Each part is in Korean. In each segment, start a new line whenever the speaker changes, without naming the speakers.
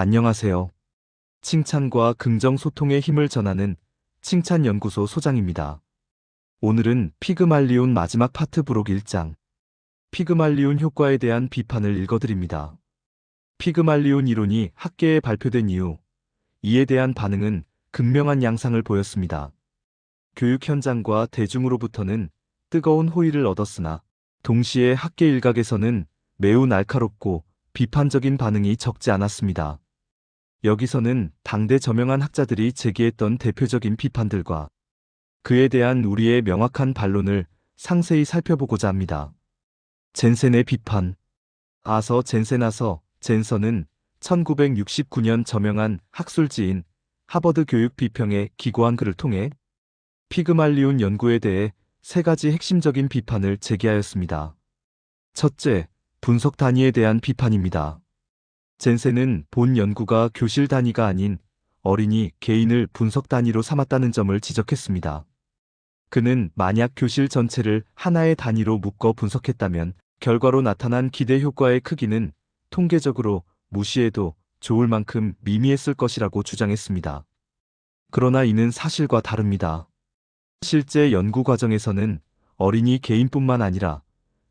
안녕하세요. 칭찬과 긍정 소통의 힘을 전하는 칭찬연구소 소장입니다. 오늘은 피그말리온 마지막 파트 부록 1장, 피그말리온 효과에 대한 비판을 읽어드립니다. 피그말리온 이론이 학계에 발표된 이후 이에 대한 반응은 극명한 양상을 보였습니다. 교육 현장과 대중으로부터는 뜨거운 호의를 얻었으나 동시에 학계 일각에서는 매우 날카롭고 비판적인 반응이 적지 않았습니다. 여기서는 당대 저명한 학자들이 제기했던 대표적인 비판들과 그에 대한 우리의 명확한 반론을 상세히 살펴보고자 합니다. 젠센의 비판. 아서 젠센아서 젠선은 1969년 저명한 학술지인 하버드 교육 비평에 기고한 글을 통해 피그말리온 연구에 대해 세 가지 핵심적인 비판을 제기하였습니다. 첫째, 분석 단위에 대한 비판입니다. 젠센은 본 연구가 교실 단위가 아닌 어린이 개인을 분석 단위로 삼았다는 점을 지적했습니다. 그는 만약 교실 전체를 하나의 단위로 묶어 분석했다면 결과로 나타난 기대 효과의 크기는 통계적으로 무시해도 좋을 만큼 미미했을 것이라고 주장했습니다. 그러나 이는 사실과 다릅니다. 실제 연구 과정에서는 어린이 개인뿐만 아니라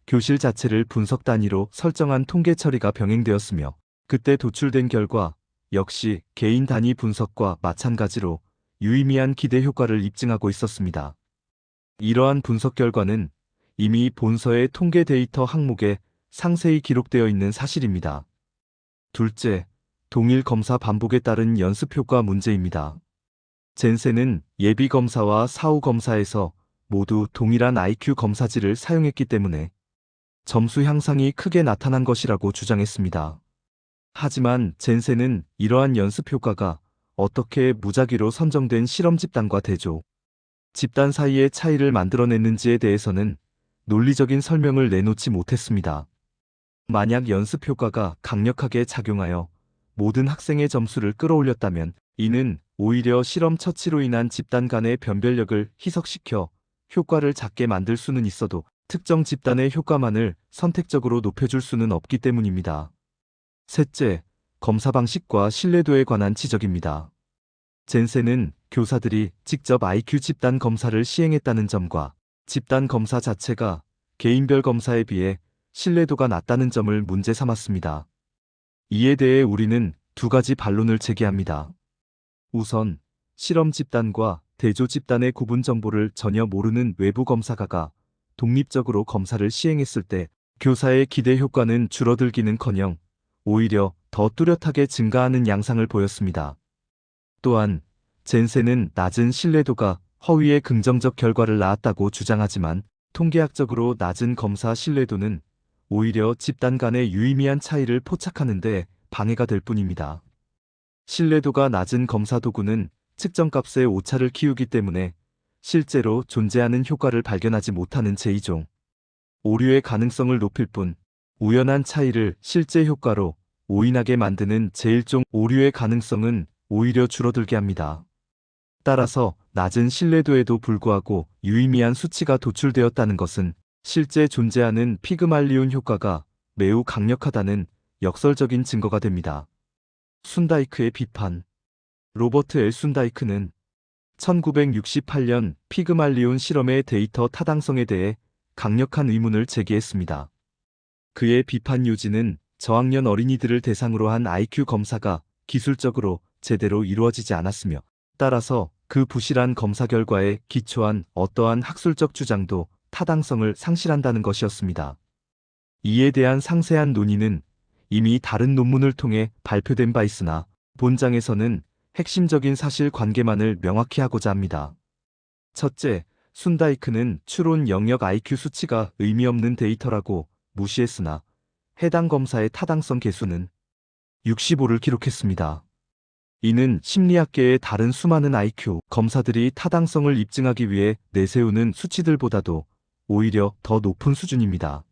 교실 자체를 분석 단위로 설정한 통계 처리가 병행되었으며 그때 도출된 결과 역시 개인 단위 분석과 마찬가지로 유의미한 기대 효과를 입증하고 있었습니다. 이러한 분석 결과는 이미 본서의 통계 데이터 항목에 상세히 기록되어 있는 사실입니다. 둘째, 동일 검사 반복에 따른 연습 효과 문제입니다. 젠센은 예비 검사와 사후 검사에서 모두 동일한 IQ 검사지를 사용했기 때문에 점수 향상이 크게 나타난 것이라고 주장했습니다. 하지만 젠센은 이러한 연습 효과가 어떻게 무작위로 선정된 실험 집단과 대조 집단 사이의 차이를 만들어냈는지에 대해서는 논리적인 설명을 내놓지 못했습니다. 만약 연습 효과가 강력하게 작용하여 모든 학생의 점수를 끌어올렸다면 이는 오히려 실험 처치로 인한 집단 간의 변별력을 희석시켜 효과를 작게 만들 수는 있어도 특정 집단의 효과만을 선택적으로 높여줄 수는 없기 때문입니다. 셋째, 검사 방식과 신뢰도에 관한 지적입니다. 젠센은 교사들이 직접 IQ 집단 검사를 시행했다는 점과 집단 검사 자체가 개인별 검사에 비해 신뢰도가 낮다는 점을 문제 삼았습니다. 이에 대해 우리는 두 가지 반론을 제기합니다. 우선, 실험 집단과 대조 집단의 구분 정보를 전혀 모르는 외부 검사가가 독립적으로 검사를 시행했을 때 교사의 기대 효과는 줄어들기는커녕 오히려 더 뚜렷하게 증가하는 양상을 보였습니다. 또한 젠센은 낮은 신뢰도가 허위의 긍정적 결과를 낳았다고 주장하지만 통계학적으로 낮은 검사 신뢰도는 오히려 집단 간의 유의미한 차이를 포착하는 데 방해가 될 뿐입니다. 신뢰도가 낮은 검사 도구는 측정값의 오차를 키우기 때문에 실제로 존재하는 효과를 발견하지 못하는 제2종 오류의 가능성을 높일 뿐 우연한 차이를 실제 효과로 오인하게 만드는 제1종 오류의 가능성은 오히려 줄어들게 합니다. 따라서 낮은 신뢰도에도 불구하고 유의미한 수치가 도출되었다는 것은 실제 존재하는 피그말리온 효과가 매우 강력하다는 역설적인 증거가 됩니다. 순다이크의 비판. 로버트 L. 순다이크는 1968년 피그말리온 실험의 데이터 타당성에 대해 강력한 의문을 제기했습니다. 그의 비판 요지는 저학년 어린이들을 대상으로 한 IQ 검사가 기술적으로 제대로 이루어지지 않았으며 따라서 그 부실한 검사 결과에 기초한 어떠한 학술적 주장도 타당성을 상실한다는 것이었습니다. 이에 대한 상세한 논의는 이미 다른 논문을 통해 발표된 바 있으나 본장에서는 핵심적인 사실 관계만을 명확히 하고자 합니다. 첫째, 순다이크는 추론 영역 IQ 수치가 의미 없는 데이터라고 무시했으나 해당 검사의 타당성 계수는 65를 기록했습니다. 이는 심리학계의 다른 수많은 IQ 검사들이 타당성을 입증하기 위해 내세우는 수치들보다도 오히려 더 높은 수준입니다.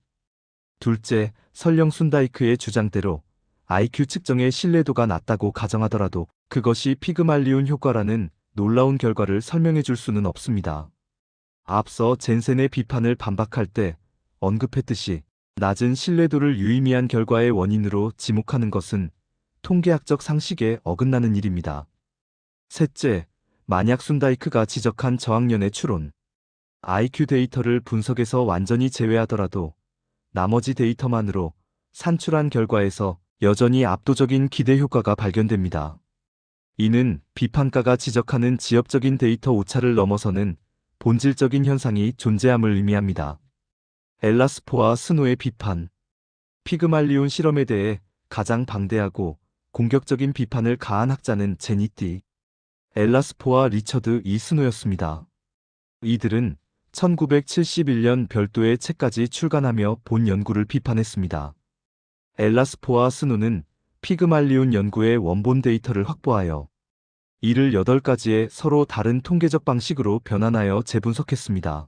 둘째, 설령 순다이크의 주장대로 IQ 측정의 신뢰도가 낮다고 가정하더라도 그것이 피그말리온 효과라는 놀라운 결과를 설명해 줄 수는 없습니다. 앞서 젠센의 비판을 반박할 때 언급했듯이 낮은 신뢰도를 유의미한 결과의 원인으로 지목하는 것은 통계학적 상식에 어긋나는 일입니다. 셋째, 만약 순다이크가 지적한 저학년의 추론, IQ 데이터를 분석에서 완전히 제외하더라도 나머지 데이터만으로 산출한 결과에서 여전히 압도적인 기대 효과가 발견됩니다. 이는 비판가가 지적하는 지엽적인 데이터 오차를 넘어서는 본질적인 현상이 존재함을 의미합니다. 엘라스포와 스노의 비판. 피그말리온 실험에 대해 가장 방대하고 공격적인 비판을 가한 학자는 제니띠, 엘라스포와 리처드 이 스노였습니다. 이들은 1971년 별도의 책까지 출간하며 본 연구를 비판했습니다. 엘라스포와 스노는 피그말리온 연구의 원본 데이터를 확보하여 이를 8가지의 서로 다른 통계적 방식으로 변환하여 재분석했습니다.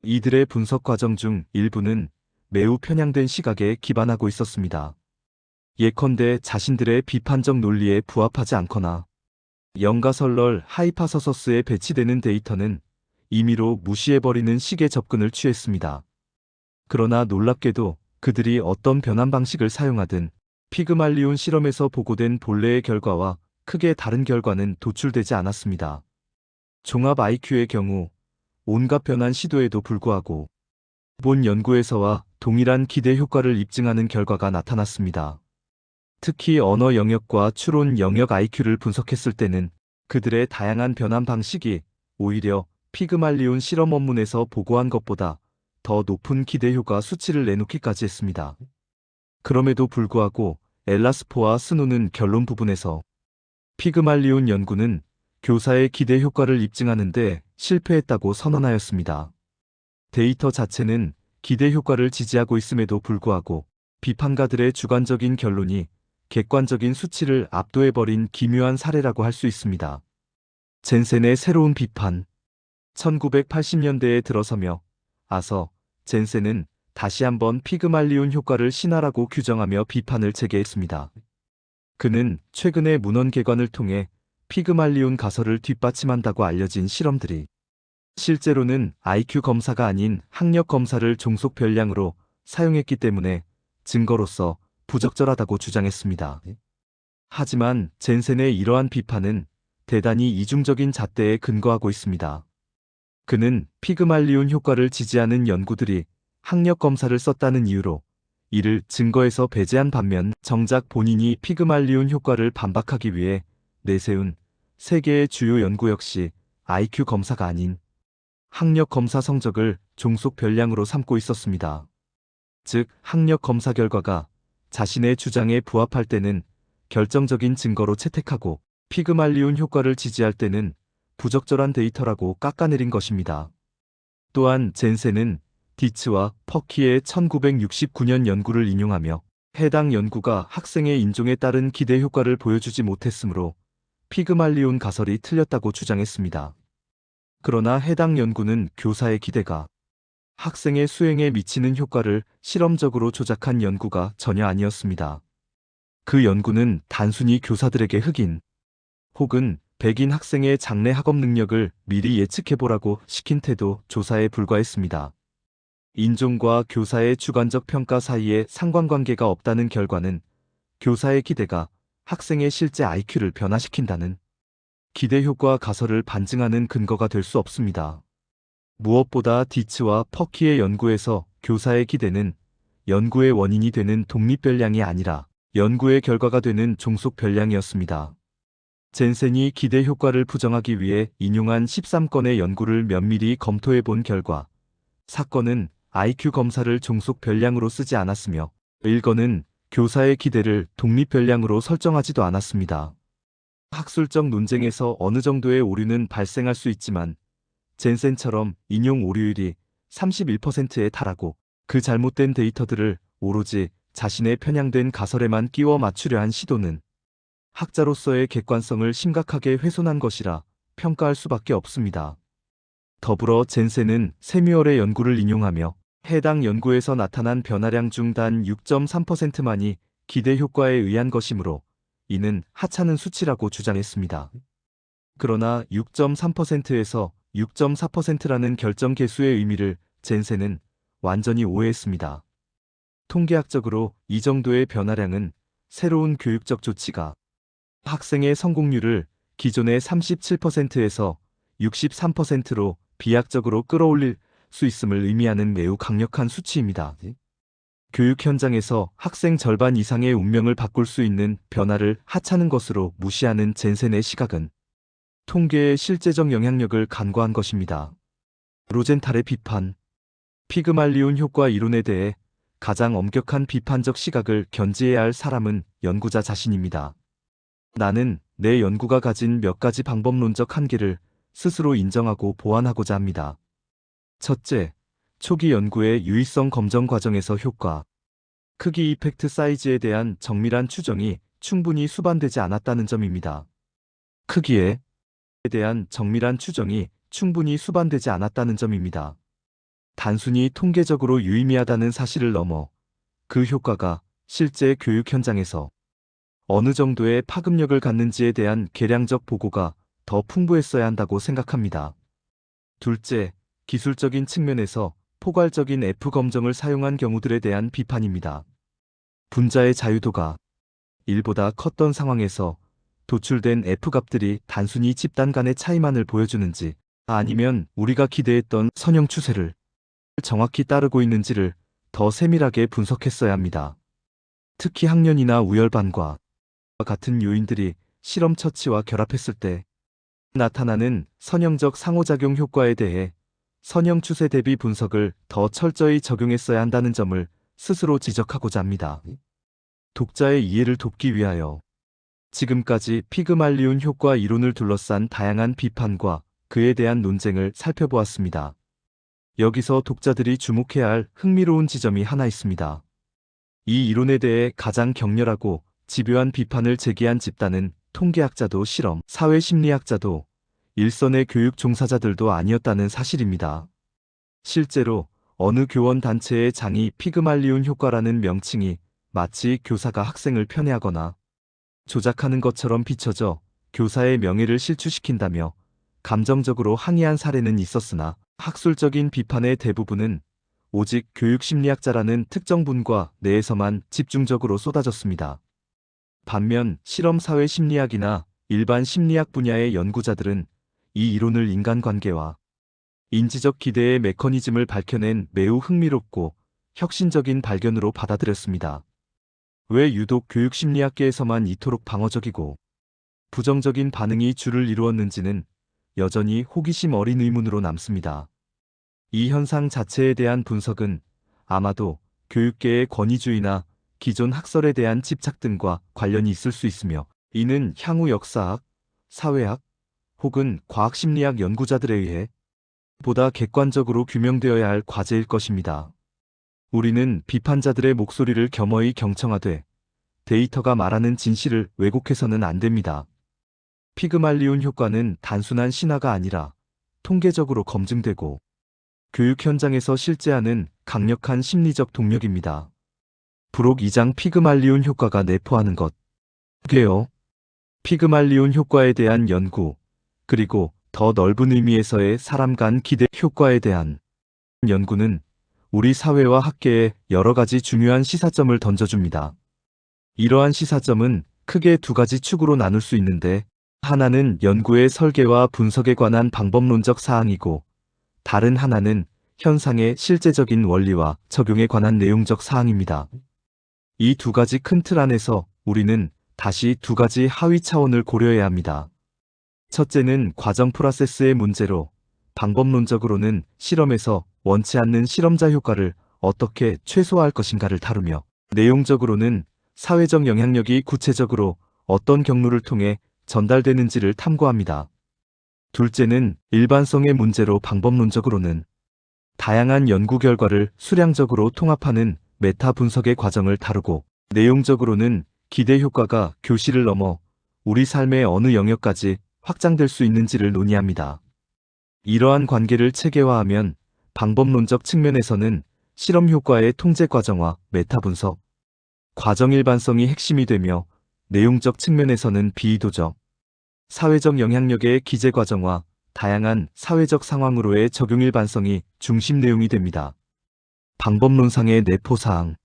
이들의 분석 과정 중 일부는 매우 편향된 시각에 기반하고 있었습니다. 예컨대 자신들의 비판적 논리에 부합하지 않거나 영가설럴 하이파서서스에 배치되는 데이터는 임의로 무시해버리는 식의 접근을 취했습니다. 그러나 놀랍게도 그들이 어떤 변환 방식을 사용하든 피그말리온 실험에서 보고된 본래의 결과와 크게 다른 결과는 도출되지 않았습니다. 종합 IQ의 경우 온갖 변환 시도에도 불구하고 본 연구에서와 동일한 기대 효과를 입증하는 결과가 나타났습니다. 특히 언어 영역과 추론 영역 IQ를 분석했을 때는 그들의 다양한 변환 방식이 오히려 피그말리온 실험 원문에서 보고한 것보다 더 높은 기대 효과 수치를 내놓기까지 했습니다. 그럼에도 불구하고 엘라스포와 스노는 결론 부분에서 피그말리온 연구는 교사의 기대 효과를 입증하는데 실패했다고 선언하였습니다. 데이터 자체는 기대 효과를 지지하고 있음에도 불구하고 비판가들의 주관적인 결론이 객관적인 수치를 압도해버린 기묘한 사례라고 할 수 있습니다. 젠센의 새로운 비판. 1980년대에 들어서며 젠센은 다시 한번 피그말리온 효과를 신화라고 규정하며 비판을 제기했습니다. 그는 최근의 문헌개관을 통해 피그말리온 가설을 뒷받침한다고 알려진 실험들이 실제로는 IQ 검사가 아닌 학력 검사를 종속 별량으로 사용했기 때문에 증거로서 부적절하다고 주장했습니다. 하지만 젠센의 이러한 비판은 대단히 이중적인 잣대에 근거하고 있습니다. 그는 피그말리온 효과를 지지하는 연구들이 학력 검사를 썼다는 이유로 이를 증거에서 배제한 반면 정작 본인이 피그말리온 효과를 반박하기 위해 내세운 세계의 주요 연구 역시 IQ 검사가 아닌 학력 검사 성적을 종속 별량으로 삼고 있었습니다. 즉, 학력 검사 결과가 자신의 주장에 부합할 때는 결정적인 증거로 채택하고 피그말리온 효과를 지지할 때는 부적절한 데이터라고 깎아내린 것입니다. 또한 젠센은 디츠와 퍼키의 1969년 연구를 인용하며 해당 연구가 학생의 인종에 따른 기대 효과를 보여주지 못했으므로 피그말리온 가설이 틀렸다고 주장했습니다. 그러나 해당 연구는 교사의 기대가 학생의 수행에 미치는 효과를 실험적으로 조작한 연구가 전혀 아니었습니다. 그 연구는 단순히 교사들에게 흑인 혹은 백인 학생의 장래 학업 능력을 미리 예측해보라고 시킨 태도 조사에 불과했습니다. 인종과 교사의 주관적 평가 사이에 상관관계가 없다는 결과는 교사의 기대가 학생의 실제 IQ를 변화시킨다는 기대 효과 가설을 반증하는 근거가 될 수 없습니다. 무엇보다 디츠와 퍼키의 연구에서 교사의 기대는 연구의 원인이 되는 독립별량이 아니라 연구의 결과가 되는 종속별량이었습니다. 젠센이 기대 효과를 부정하기 위해 인용한 13건의 연구를 면밀히 검토해 본 결과 사건은 IQ 검사를 종속별량으로 쓰지 않았으며 1건은 교사의 기대를 독립별량으로 설정하지도 않았습니다. 학술적 논쟁에서 어느 정도의 오류는 발생할 수 있지만 젠센처럼 인용 오류율이 31%에 달하고 그 잘못된 데이터들을 오로지 자신의 편향된 가설에만 끼워 맞추려 한 시도는 학자로서의 객관성을 심각하게 훼손한 것이라 평가할 수밖에 없습니다. 더불어 젠센은 세뮤얼의 연구를 인용하며 해당 연구에서 나타난 변화량 중 단 6.3%만이 기대 효과에 의한 것이므로 이는 하찮은 수치라고 주장했습니다. 그러나 6.3%에서 6.4%라는 결정 계수의 의미를 젠센은 완전히 오해했습니다. 통계학적으로 이 정도의 변화량은 새로운 교육적 조치가 학생의 성공률을 기존의 37%에서 63%로 비약적으로 끌어올릴 수 있음을 의미하는 매우 강력한 수치입니다. 교육 현장에서 학생 절반 이상의 운명을 바꿀 수 있는 변화를 하찮은 것으로 무시하는 젠센의 시각은 통계의 실제적 영향력을 간과한 것입니다. 로젠탈의 비판, 피그말리온 효과 이론에 대해 가장 엄격한 비판적 시각을 견지해야 할 사람은 연구자 자신입니다. 나는 내 연구가 가진 몇 가지 방법론적 한계를 스스로 인정하고 보완하고자 합니다. 첫째, 초기 연구의 유의성 검정 과정에서 효과, 크기 이펙트 사이즈에 대한 정밀한 추정이 충분히 수반되지 않았다는 점입니다. 크기에 대한 정밀한 추정이 충분히 수반되지 않았다는 점입니다. 단순히 통계적으로 유의미하다는 사실을 넘어 그 효과가 실제 교육 현장에서 어느 정도의 파급력을 갖는지에 대한 계량적 보고가 더 풍부했어야 한다고 생각합니다. 둘째, 기술적인 측면에서 포괄적인 F 검정을 사용한 경우들에 대한 비판입니다. 분자의 자유도가 1보다 컸던 상황에서 도출된 F값들이 단순히 집단 간의 차이만을 보여주는지 아니면 우리가 기대했던 선형 추세를 정확히 따르고 있는지를 더 세밀하게 분석했어야 합니다. 특히 학년이나 우열반과 같은 요인들이 실험 처치와 결합했을 때 나타나는 선형적 상호작용 효과에 대해 선형 추세 대비 분석을 더 철저히 적용했어야 한다는 점을 스스로 지적하고자 합니다. 독자의 이해를 돕기 위하여 지금까지 피그말리온 효과 이론을 둘러싼 다양한 비판과 그에 대한 논쟁을 살펴보았습니다. 여기서 독자들이 주목해야 할 흥미로운 지점이 하나 있습니다. 이 이론에 대해 가장 격렬하고 집요한 비판을 제기한 집단은 통계학자도 실험, 사회심리학자도 일선의 교육 종사자들도 아니었다는 사실입니다. 실제로 어느 교원 단체의 장이 피그말리온 효과라는 명칭이 마치 교사가 학생을 편애하거나 조작하는 것처럼 비춰져 교사의 명예를 실추시킨다며 감정적으로 항의한 사례는 있었으나 학술적인 비판의 대부분은 오직 교육심리학자라는 특정 분과 내에서만 집중적으로 쏟아졌습니다. 반면 실험사회심리학이나 일반 심리학 분야의 연구자들은 이 이론을 인간관계와 인지적 기대의 메커니즘을 밝혀낸 매우 흥미롭고 혁신적인 발견으로 받아들였습니다. 왜 유독 교육심리학계에서만 이토록 방어적이고 부정적인 반응이 주를 이루었는지는 여전히 호기심 어린 의문으로 남습니다. 이 현상 자체에 대한 분석은 아마도 교육계의 권위주의나 기존 학설에 대한 집착 등과 관련이 있을 수 있으며 이는 향후 역사학, 사회학 혹은 과학심리학 연구자들에 의해 보다 객관적으로 규명되어야 할 과제일 것입니다. 우리는 비판자들의 목소리를 겸허히 경청하되 데이터가 말하는 진실을 왜곡해서는 안 됩니다. 피그말리온 효과는 단순한 신화가 아니라 통계적으로 검증되고 교육 현장에서 실제하는 강력한 심리적 동력입니다. 부록 2장 피그말리온 효과가 내포하는 것. 게요. 피그말리온 효과에 대한 연구, 그리고 더 넓은 의미에서의 사람 간 기대 효과에 대한 연구는 우리 사회와 학계에 여러 가지 중요한 시사점을 던져줍니다. 이러한 시사점은 크게 두 가지 축으로 나눌 수 있는데, 하나는 연구의 설계와 분석에 관한 방법론적 사항이고, 다른 하나는 현상의 실제적인 원리와 적용에 관한 내용적 사항입니다. 이 두 가지 큰 틀 안에서 우리는 다시 두 가지 하위 차원을 고려해야 합니다. 첫째는 과정 프로세스의 문제로, 방법론적으로는 실험에서 원치 않는 실험자 효과를 어떻게 최소화할 것인가를 다루며, 내용적으로는 사회적 영향력이 구체적으로 어떤 경로를 통해 전달되는지를 탐구합니다. 둘째는 일반성의 문제로, 방법론적으로는 다양한 연구 결과를 수량적으로 통합하는 메타 분석의 과정을 다루고, 내용적으로는 기대 효과가 교실을 넘어 우리 삶의 어느 영역까지 확장될 수 있는지를 논의합니다. 이러한 관계를 체계화하면 방법론적 측면에서는 실험 효과의 통제 과정화, 메타 분석, 과정 일반성이 핵심이 되며, 내용적 측면에서는 비이도적, 사회적 영향력의 기재 과정화, 다양한 사회적 상황으로의 적용 일반성이 중심 내용이 됩니다. 방법론상의 내포사항.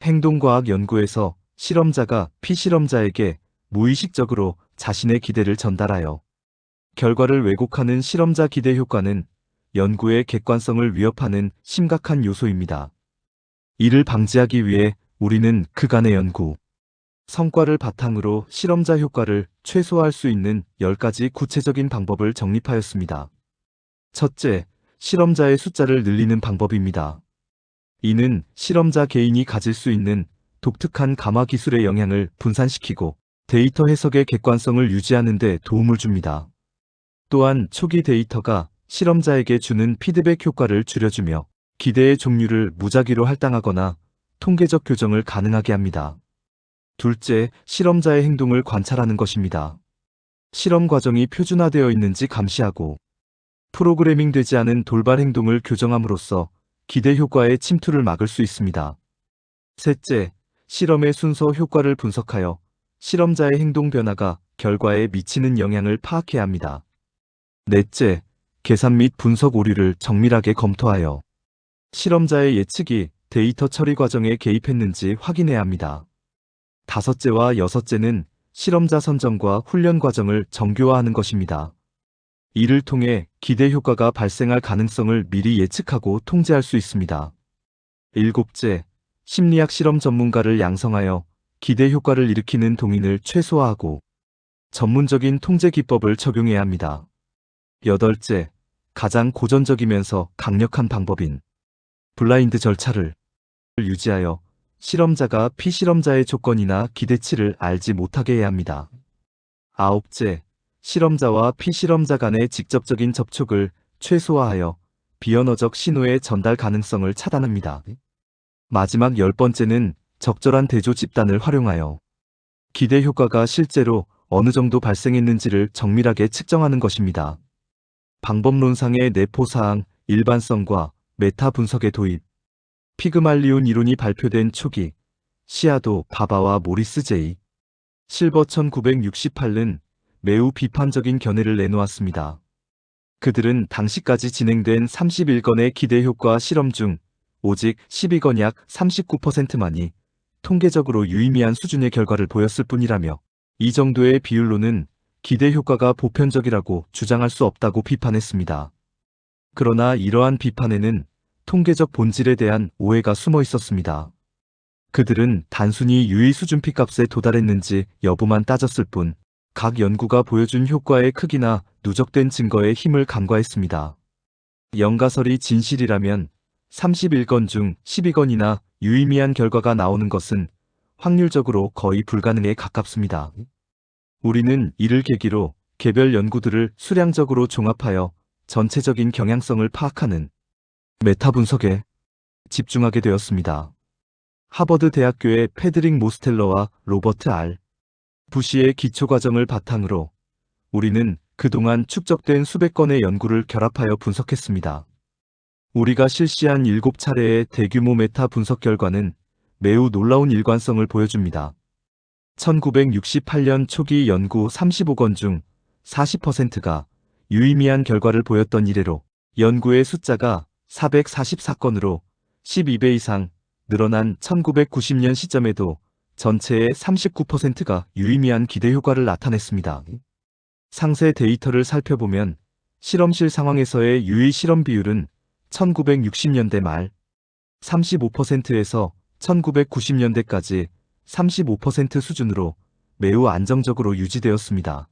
행동과학 연구에서 실험자가 피실험자에게 무의식적으로 자신의 기대를 전달하여 결과를 왜곡하는 실험자 기대 효과는 연구의 객관성을 위협하는 심각한 요소입니다. 이를 방지하기 위해 우리는 그간의 연구 성과를 바탕으로 실험자 효과를 최소화할 수 있는 10가지 구체적인 방법을 정립하였습니다. 첫째, 실험자의 숫자를 늘리는 방법입니다. 이는 실험자 개인이 가질 수 있는 독특한 감화 기술의 영향을 분산시키고 데이터 해석의 객관성을 유지하는 데 도움을 줍니다. 또한 초기 데이터가 실험자에게 주는 피드백 효과를 줄여주며 기대의 종류를 무작위로 할당하거나 통계적 교정을 가능하게 합니다. 둘째, 실험자의 행동을 관찰하는 것입니다. 실험 과정이 표준화되어 있는지 감시하고 프로그래밍 되지 않은 돌발 행동을 교정함으로써 기대 효과의 침투를 막을 수 있습니다. 셋째, 실험의 순서 효과를 분석하여 실험자의 행동 변화가 결과에 미치는 영향을 파악해야 합니다. 넷째, 계산 및 분석 오류를 정밀하게 검토하여 실험자의 예측이 데이터 처리 과정에 개입했는지 확인해야 합니다. 다섯째와 여섯째는 실험자 선정과 훈련 과정을 정교화하는 것입니다. 이를 통해 기대 효과가 발생할 가능성을 미리 예측하고 통제할 수 있습니다. 일곱째, 심리학 실험 전문가를 양성하여 기대 효과를 일으키는 동인을 최소화하고 전문적인 통제 기법을 적용해야 합니다. 여덟째, 가장 고전적이면서 강력한 방법인 블라인드 절차를 유지하여 실험자가 피실험자의 조건이나 기대치를 알지 못하게 해야 합니다. 아홉째, 실험자와 피실험자 간의 직접적인 접촉을 최소화하여 비언어적 신호의 전달 가능성을 차단합니다. 마지막 10번째는 적절한 대조 집단을 활용하여 기대 효과가 실제로 어느 정도 발생했는지를 정밀하게 측정하는 것입니다. 방법론상의 내포사항, 일반성과 메타 분석의 도입, 피그말리온 이론이 발표된 초기, 시아도 바바와 모리스 제이, 실버 1968는 매우 비판적인 견해를 내놓았습니다. 그들은 당시까지 진행된 31건의 기대 효과 실험 중 오직 12건 약 39%만이 통계적으로 유의미한 수준의 결과를 보였을 뿐이라며 이 정도의 비율로는 기대 효과가 보편적이라고 주장할 수 없다고 비판했습니다. 그러나 이러한 비판에는 통계적 본질에 대한 오해가 숨어 있었습니다. 그들은 단순히 유의 수준 P값에 도달했는지 여부만 따졌을 뿐 각 연구가 보여준 효과의 크기나 누적된 증거의 힘을 간과했습니다. 연가설이 진실이라면 31건 중 12건이나 유의미한 결과가 나오는 것은 확률적으로 거의 불가능에 가깝습니다. 우리는 이를 계기로 개별 연구들을 수량적으로 종합하여 전체적인 경향성을 파악하는 메타 분석에 집중하게 되었습니다. 하버드 대학교의 패드릭 모스텔러와 로버트 R. 부시의 기초과정을 바탕으로 우리는 그동안 축적된 수백 건의 연구를 결합하여 분석했습니다. 우리가 실시한 7차례의 대규모 메타 분석 결과는 매우 놀라운 일관성을 보여줍니다. 1968년 초기 연구 35건 중 40%가 유의미한 결과를 보였던 이래로 연구의 숫자가 444건으로 12배 이상 늘어난 1990년 시점에도 전체의 39%가 유의미한 기대 효과를 나타냈습니다. 상세 데이터를 살펴보면 실험실 상황에서의 유의 실험 비율은 1960년대 말 35%에서 1990년대까지 35% 수준으로 매우 안정적으로 유지되었습니다.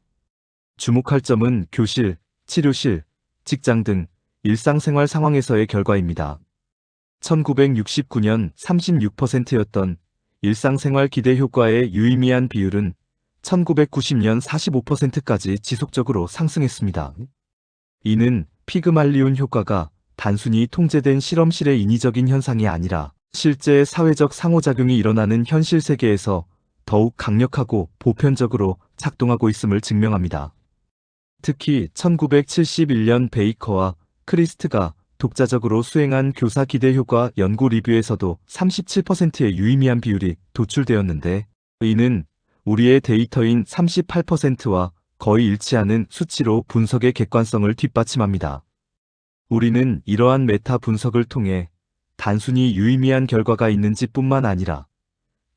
주목할 점은 교실, 치료실, 직장 등 일상생활 상황에서의 결과입니다. 1969년 36%였던 일상생활 기대 효과의 유의미한 비율은 1990년 45%까지 지속적으로 상승했습니다. 이는 피그말리온 효과가 단순히 통제된 실험실의 인위적인 현상이 아니라 실제 사회적 상호작용이 일어나는 현실 세계에서 더욱 강력하고 보편적으로 작동하고 있음을 증명합니다. 특히 1971년 베이커와 크리스트가 독자적으로 수행한 교사 기대 효과 연구 리뷰에서도 37%의 유의미한 비율이 도출되었는데 이는 우리의 데이터인 38%와 거의 일치하는 수치로 분석의 객관성을 뒷받침합니다. 우리는 이러한 메타 분석을 통해 단순히 유의미한 결과가 있는지 뿐만 아니라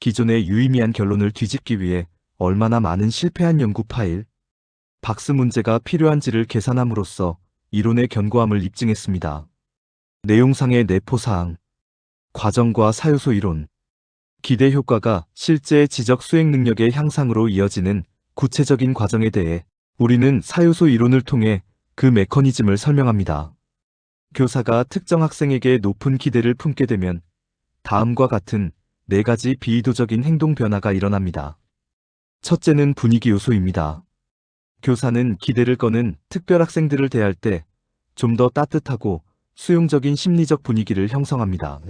기존의 유의미한 결론을 뒤집기 위해 얼마나 많은 실패한 연구 파일, 박스 문제가 필요한지를 계산함으로써 이론의 견고함을 입증했습니다. 내용상의 내포사항, 과정과 사요소 이론, 기대 효과가 실제 지적 수행 능력의 향상으로 이어지는 구체적인 과정에 대해 우리는 사요소 이론을 통해 그 메커니즘을 설명합니다. 교사가 특정 학생에게 높은 기대를 품게 되면 다음과 같은 4가지 비이도적인 행동 변화가 일어납니다. 첫째는 분위기 요소입니다. 교사는 기대를 거는 특별 학생들을 대할 때 좀 더 따뜻하고 수용적인 심리적 분위기를 형성합니다.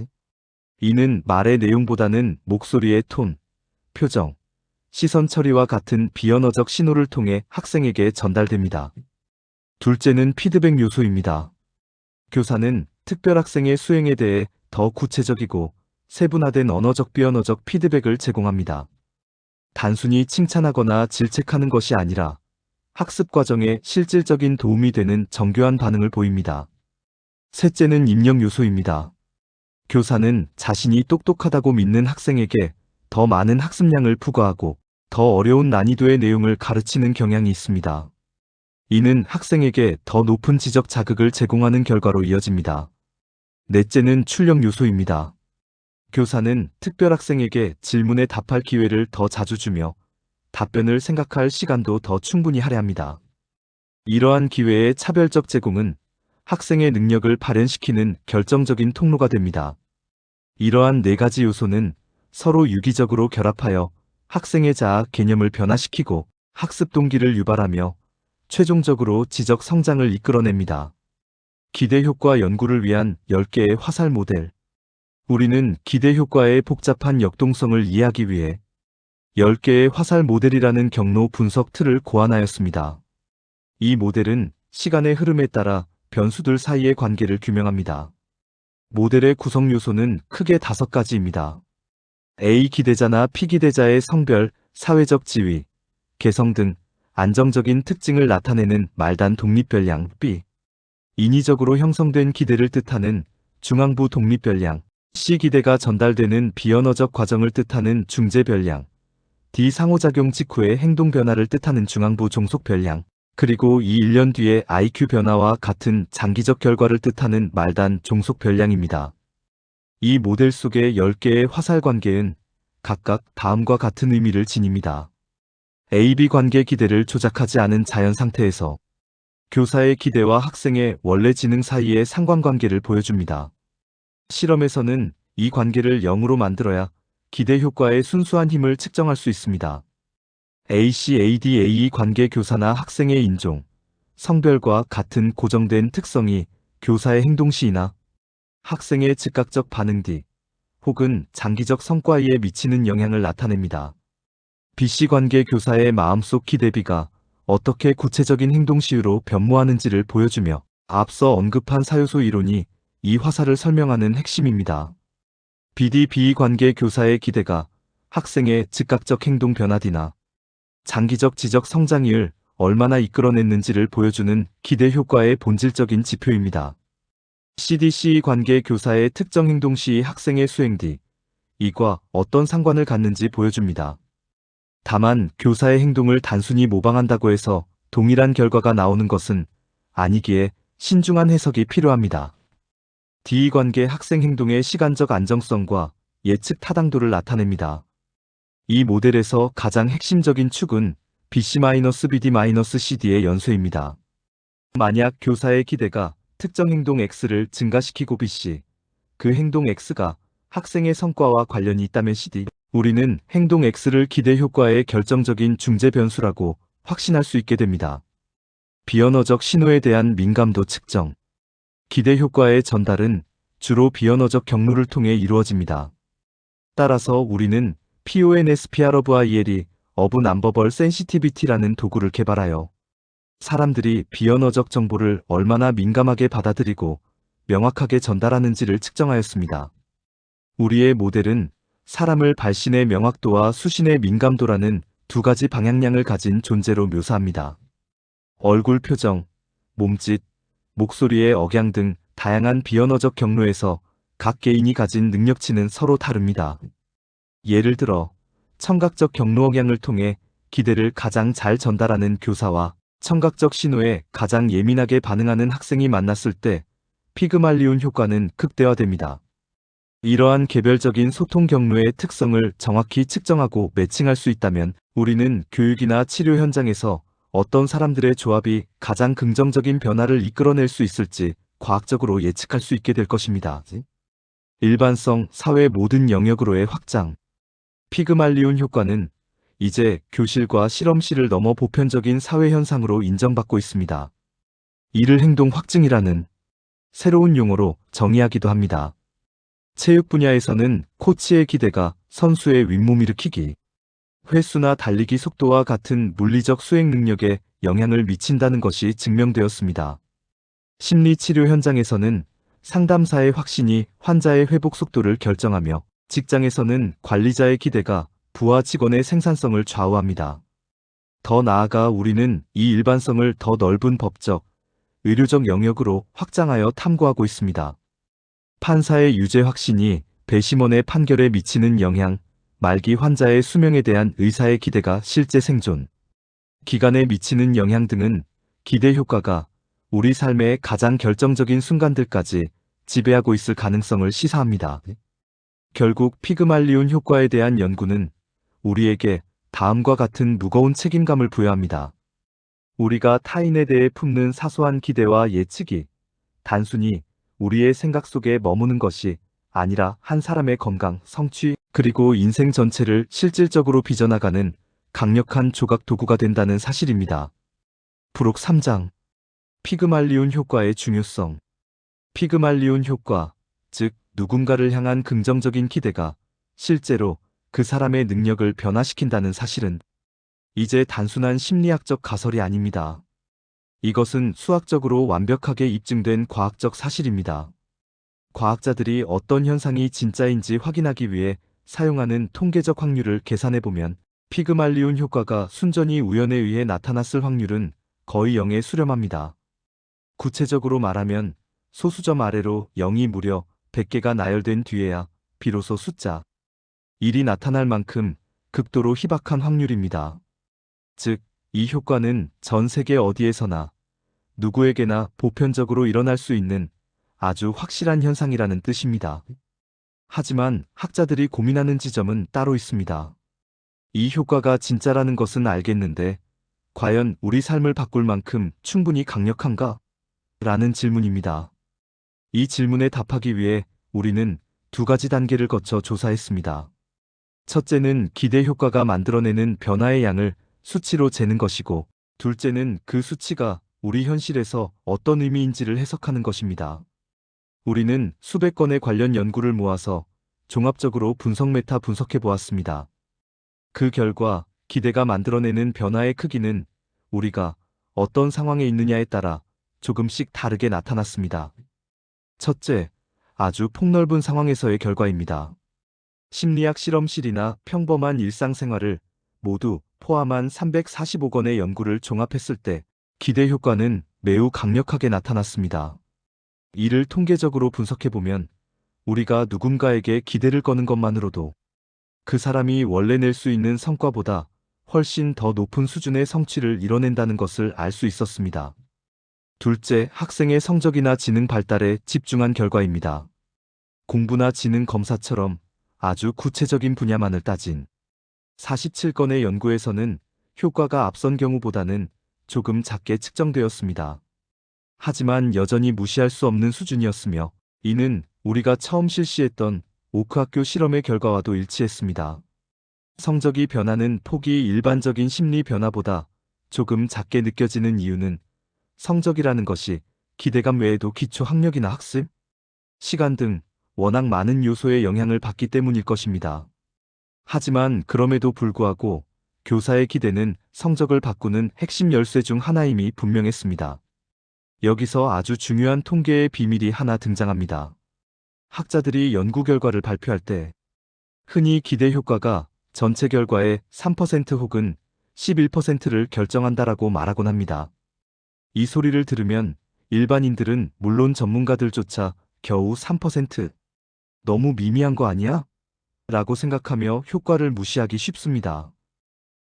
이는 말의 내용보다는 목소리의 톤, 표정, 시선 처리와 같은 비언어적 신호를 통해 학생에게 전달됩니다. 둘째는 피드백 요소입니다. 교사는 특별 학생의 수행에 대해 더 구체적이고 세분화된 언어적 비언어적 피드백을 제공합니다. 단순히 칭찬하거나 질책하는 것이 아니라 학습 과정에 실질적인 도움이 되는 정교한 반응을 보입니다. 셋째는 입력 요소입니다. 교사는 자신이 똑똑하다고 믿는 학생에게 더 많은 학습량을 부과하고 더 어려운 난이도의 내용을 가르치는 경향이 있습니다. 이는 학생에게 더 높은 지적 자극을 제공하는 결과로 이어집니다. 넷째는 출력 요소입니다. 교사는 특별 학생에게 질문에 답할 기회를 더 자주 주며 답변을 생각할 시간도 더 충분히 할애합니다. 이러한 기회의 차별적 제공은 학생의 능력을 발현시키는 결정적인 통로가 됩니다. 이러한 4가지 요소는 서로 유기적으로 결합하여 학생의 자아 개념을 변화시키고 학습 동기를 유발하며 최종적으로 지적 성장을 이끌어냅니다. 기대 효과 연구를 위한 10개의 화살 모델. 우리는 기대 효과의 복잡한 역동성을 이해하기 위해 10개의 화살 모델이라는 경로 분석 틀을 고안하였습니다. 이 모델은 시간의 흐름에 따라 변수들 사이의 관계를 규명합니다. 모델의 구성 요소는 크게 5가지입니다. A 기대자나 P 기대자의 성별, 사회적 지위, 개성 등 안정적인 특징을 나타내는 말단 독립별량 B. 인위적으로 형성된 기대를 뜻하는 중앙부 독립별량 C 기대가 전달되는 비언어적 과정을 뜻하는 중재별량 D 상호작용 직후의 행동 변화를 뜻하는 중앙부 종속별량 그리고 이 1년 뒤의 IQ 변화와 같은 장기적 결과를 뜻하는 말단 종속별량입니다. 이 모델 속의 10개의 화살 관계는 각각 다음과 같은 의미를 지닙니다. A-B 관계 기대를 조작하지 않은 자연 상태에서 교사의 기대와 학생의 원래 지능 사이의 상관관계를 보여줍니다. 실험에서는 이 관계를 0으로 만들어야 기대 효과의 순수한 힘을 측정할 수 있습니다. AC-AD-AE 관계 교사나 학생의 인종, 성별과 같은 고정된 특성이 교사의 행동 시이나 학생의 즉각적 반응 뒤 혹은 장기적 성과에 미치는 영향을 나타냅니다. BC 관계 교사의 마음속 기대비가 어떻게 구체적인 행동 시유로 변모하는지를 보여주며 앞서 언급한 사요소 이론이 이 화살을 설명하는 핵심입니다. BD-BE 관계 교사의 기대가 학생의 즉각적 행동 변화디나 장기적 지적 성장을 얼마나 이끌어냈는지를 보여주는 기대 효과의 본질적인 지표입니다. CD-CE 관계 교사의 특정 행동 시 학생의 수행 뒤 이과 어떤 상관을 갖는지 보여줍니다. 다만 교사의 행동을 단순히 모방한다고 해서 동일한 결과가 나오는 것은 아니기에 신중한 해석이 필요합니다. DE 관계 학생 행동의 시간적 안정성과 예측 타당도를 나타냅니다. 이 모델에서 가장 핵심적인 축은 BC-BD-CD의 연쇄입니다. 만약 교사의 기대가 특정 행동 X를 증가시키고 BC, 그 행동 X가 학생의 성과와 관련이 있다면 CD, 우리는 행동 X를 기대 효과의 결정적인 중재 변수라고 확신할 수 있게 됩니다. 비언어적 신호에 대한 민감도 측정. 기대 효과의 전달은 주로 비언어적 경로를 통해 이루어집니다. 따라서 우리는 PONSPR of Nonverbal Sensitivity라는 도구를 개발하여 사람들이 비언어적 정보를 얼마나 민감하게 받아들이고 명확하게 전달하는지를 측정하였습니다. 우리의 모델은 사람을 발신의 명확도와 수신의 민감도라는 2가지 방향량을 가진 존재로 묘사합니다. 얼굴 표정, 몸짓, 목소리의 억양 등 다양한 비언어적 경로에서 각 개인이 가진 능력치는 서로 다릅니다. 예를 들어 청각적 경로 억양을 통해 기대를 가장 잘 전달하는 교사와 청각적 신호에 가장 예민하게 반응하는 학생이 만났을 때 피그말리온 효과는 극대화됩니다. 이러한 개별적인 소통 경로의 특성을 정확히 측정하고 매칭할 수 있다면 우리는 교육이나 치료 현장에서 어떤 사람들의 조합이 가장 긍정적인 변화를 이끌어낼 수 있을지 과학적으로 예측할 수 있게 될 것입니다. 일반성 사회 모든 영역으로의 확장. 피그말리온 효과는 이제 교실과 실험실을 넘어 보편적인 사회 현상으로 인정받고 있습니다. 이를 행동 확증이라는 새로운 용어로 정의하기도 합니다. 체육 분야에서는 코치의 기대가 선수의 윗몸 일으키기, 횟수나 달리기 속도와 같은 물리적 수행 능력에 영향을 미친다는 것이 증명되었습니다. 심리치료 현장에서는 상담사의 확신이 환자의 회복 속도를 결정하며 직장에서는 관리자의 기대가 부하 직원의 생산성을 좌우합니다. 더 나아가 우리는 이 일반성을 더 넓은 법적, 의료적 영역으로 확장하여 탐구하고 있습니다. 판사의 유죄 확신이 배심원의 판결에 미치는 영향, 말기 환자의 수명에 대한 의사의 기대가 실제 생존 기간에 미치는 영향 등은 기대 효과가 우리 삶의 가장 결정적인 순간들까지 지배하고 있을 가능성을 시사합니다. 결국 피그말리온 효과에 대한 연구는 우리에게 다음과 같은 무거운 책임감을 부여합니다. 우리가 타인에 대해 품는 사소한 기대와 예측이 단순히 우리의 생각 속에 머무는 것이 아니라 한 사람의 건강, 성취, 그리고 인생 전체를 실질적으로 빚어나가는 강력한 조각 도구가 된다는 사실입니다. 부록 3장. 피그말리온 효과의 중요성. 피그말리온 효과, 즉 누군가를 향한 긍정적인 기대가 실제로 그 사람의 능력을 변화시킨다는 사실은 이제 단순한 심리학적 가설이 아닙니다. 이것은 수학적으로 완벽하게 입증된 과학적 사실입니다. 과학자들이 어떤 현상이 진짜인지 확인하기 위해 사용하는 통계적 확률을 계산해보면 피그말리온 효과가 순전히 우연에 의해 나타났을 확률은 거의 0에 수렴합니다. 구체적으로 말하면 소수점 아래로 0이 무려 100개가 나열된 뒤에야 비로소 숫자 1이 나타날 만큼 극도로 희박한 확률입니다. 즉, 이 효과는 전 세계 어디에서나 누구에게나 보편적으로 일어날 수 있는 아주 확실한 현상이라는 뜻입니다. 하지만 학자들이 고민하는 지점은 따로 있습니다. 이 효과가 진짜라는 것은 알겠는데 과연 우리 삶을 바꿀 만큼 충분히 강력한가? 라는 질문입니다. 이 질문에 답하기 위해 우리는 두 가지 단계를 거쳐 조사했습니다. 첫째는 기대 효과가 만들어내는 변화의 양을 수치로 재는 것이고, 둘째는 그 수치가 우리 현실에서 어떤 의미인지를 해석하는 것입니다. 우리는 수백 건의 관련 연구를 모아서 종합적으로 분석 메타 분석해 보았습니다. 그 결과 기대가 만들어내는 변화의 크기는 우리가 어떤 상황에 있느냐에 따라 조금씩 다르게 나타났습니다. 첫째, 아주 폭넓은 상황에서의 결과입니다. 심리학 실험실이나 평범한 일상생활을 모두 포함한 345건의 연구를 종합했을 때 기대 효과는 매우 강력하게 나타났습니다. 이를 통계적으로 분석해보면 우리가 누군가에게 기대를 거는 것만으로도 그 사람이 원래 낼 수 있는 성과보다 훨씬 더 높은 수준의 성취를 이뤄낸다는 것을 알 수 있었습니다. 둘째, 학생의 성적이나 지능 발달에 집중한 결과입니다. 공부나 지능 검사처럼 아주 구체적인 분야만을 따진 47건의 연구에서는 효과가 앞선 경우보다는 조금 작게 측정되었습니다. 하지만 여전히 무시할 수 없는 수준이었으며 이는 우리가 처음 실시했던 오크학교 실험의 결과와도 일치했습니다. 성적이 변하는 폭이 일반적인 심리 변화보다 조금 작게 느껴지는 이유는 성적이라는 것이 기대감 외에도 기초 학력이나 학습, 시간 등 워낙 많은 요소의 영향을 받기 때문일 것입니다. 하지만 그럼에도 불구하고 교사의 기대는 성적을 바꾸는 핵심 열쇠 중 하나임이 분명했습니다. 여기서 아주 중요한 통계의 비밀이 하나 등장합니다. 학자들이 연구 결과를 발표할 때 흔히 기대 효과가 전체 결과의 3% 혹은 11%를 결정한다라고 말하곤 합니다. 이 소리를 들으면 일반인들은 물론 전문가들조차 겨우 3%? 너무 미미한 거 아니야? 라고 생각하며 효과를 무시하기 쉽습니다.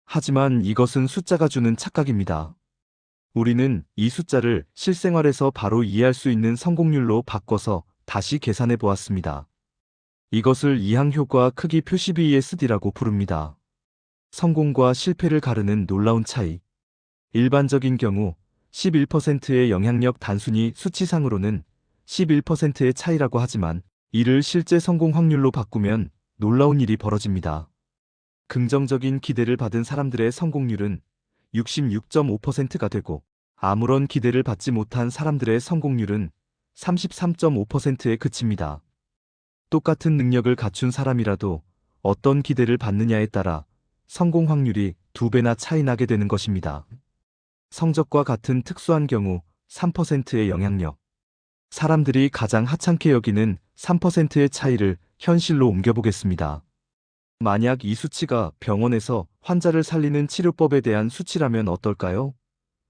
하지만 이것은 숫자가 주는 착각입니다. 우리는 이 숫자를 실생활에서 바로 이해할 수 있는 성공률로 바꿔서 다시 계산해 보았습니다. 이것을 이항효과 크기 표시 BSD라고 부릅니다. 성공과 실패를 가르는 놀라운 차이. 일반적인 경우 11%의 영향력, 단순히 수치상으로는 11%의 차이라고 하지만 이를 실제 성공 확률로 바꾸면 놀라운 일이 벌어집니다. 긍정적인 기대를 받은 사람들의 성공률은 66.5%가 되고 아무런 기대를 받지 못한 사람들의 성공률은 33.5%에 그칩니다. 똑같은 능력을 갖춘 사람이라도 어떤 기대를 받느냐에 따라 성공 확률이 2배나 차이 나게 되는 것입니다. 성적과 같은 특수한 경우 3%의 영향력. 사람들이 가장 하찮게 여기는 3%의 차이를 현실로 옮겨보겠습니다. 만약 이 수치가 병원에서 환자를 살리는 치료법에 대한 수치라면 어떨까요?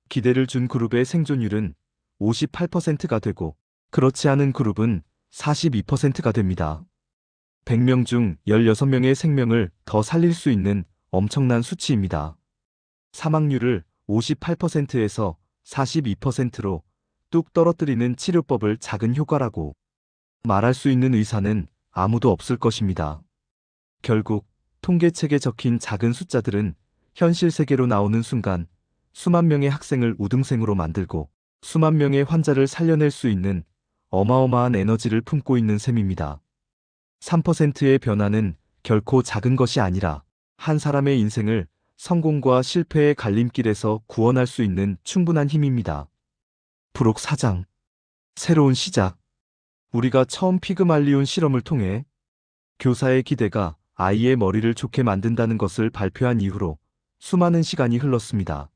기대를 준 그룹의 생존율은 58%가 되고 그렇지 않은 그룹은 42%가 됩니다. 100명 중 16명의 생명을 더 살릴 수 있는 엄청난 수치입니다. 사망률을 58%에서 42%로 뚝 떨어뜨리는 치료법을 작은 효과라고 말할 수 있는 의사는 아무도 없을 것입니다. 결국 통계책에 적힌 작은 숫자들은 현실 세계로 나오는 순간 수만 명의 학생을 우등생으로 만들고 수만 명의 환자를 살려낼 수 있는 어마어마한 에너지를 품고 있는 셈입니다. 3%의 변화는 결코 작은 것이 아니라 한 사람의 인생을 성공과 실패의 갈림길에서 구원할 수 있는 충분한 힘입니다. 부록 4장. 새로운 시작. 우리가 처음 피그말리온 실험을 통해 교사의 기대가 아이의 머리를 좋게 만든다는 것을 발표한 이후로 수많은 시간이 흘렀습니다.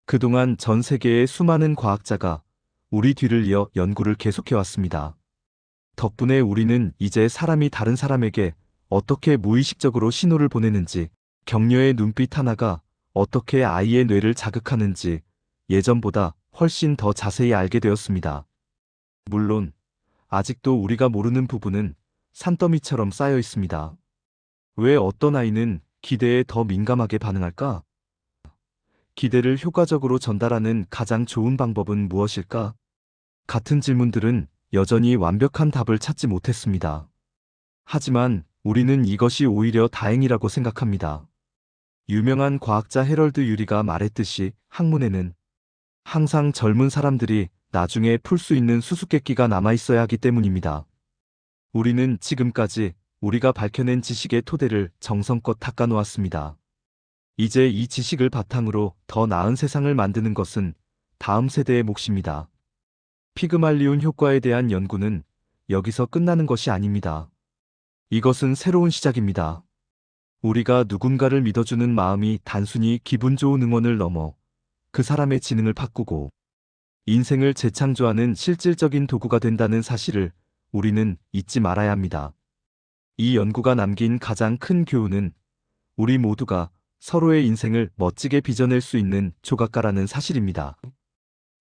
그동안 전 세계의 수많은 과학자가 우리 뒤를 이어 연구를 계속해왔습니다. 덕분에 우리는 이제 사람이 다른 사람에게 어떻게 무의식적으로 신호를 보내는지, 격려의 눈빛 하나가 어떻게 아이의 뇌를 자극하는지 예전보다 훨씬 더 자세히 알게 되었습니다. 물론 아직도 우리가 모르는 부분은 산더미처럼 쌓여 있습니다. 왜 어떤 아이는 기대에 더 민감하게 반응할까? 기대를 효과적으로 전달하는 가장 좋은 방법은 무엇일까? 같은 질문들은 여전히 완벽한 답을 찾지 못했습니다. 하지만 우리는 이것이 오히려 다행이라고 생각합니다. 유명한 과학자 해럴드 유리가 말했듯이 학문에는 항상 젊은 사람들이 나중에 풀 수 있는 수수께끼가 남아있어야 하기 때문입니다. 우리는 지금까지 우리가 밝혀낸 지식의 토대를 정성껏 닦아놓았습니다. 이제 이 지식을 바탕으로 더 나은 세상을 만드는 것은 다음 세대의 몫입니다. 피그말리온 효과에 대한 연구는 여기서 끝나는 것이 아닙니다. 이것은 새로운 시작입니다. 우리가 누군가를 믿어주는 마음이 단순히 기분 좋은 응원을 넘어 그 사람의 지능을 바꾸고 인생을 재창조하는 실질적인 도구가 된다는 사실을 우리는 잊지 말아야 합니다. 이 연구가 남긴 가장 큰 교훈은 우리 모두가 서로의 인생을 멋지게 빚어낼 수 있는 조각가라는 사실입니다.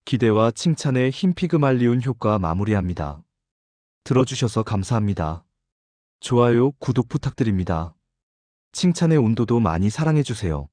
기대와 칭찬의 힘. 피그말리온 효과 마무리합니다. 들어주셔서 감사합니다. 좋아요, 구독 부탁드립니다. 칭찬의 온도도 많이 사랑해주세요.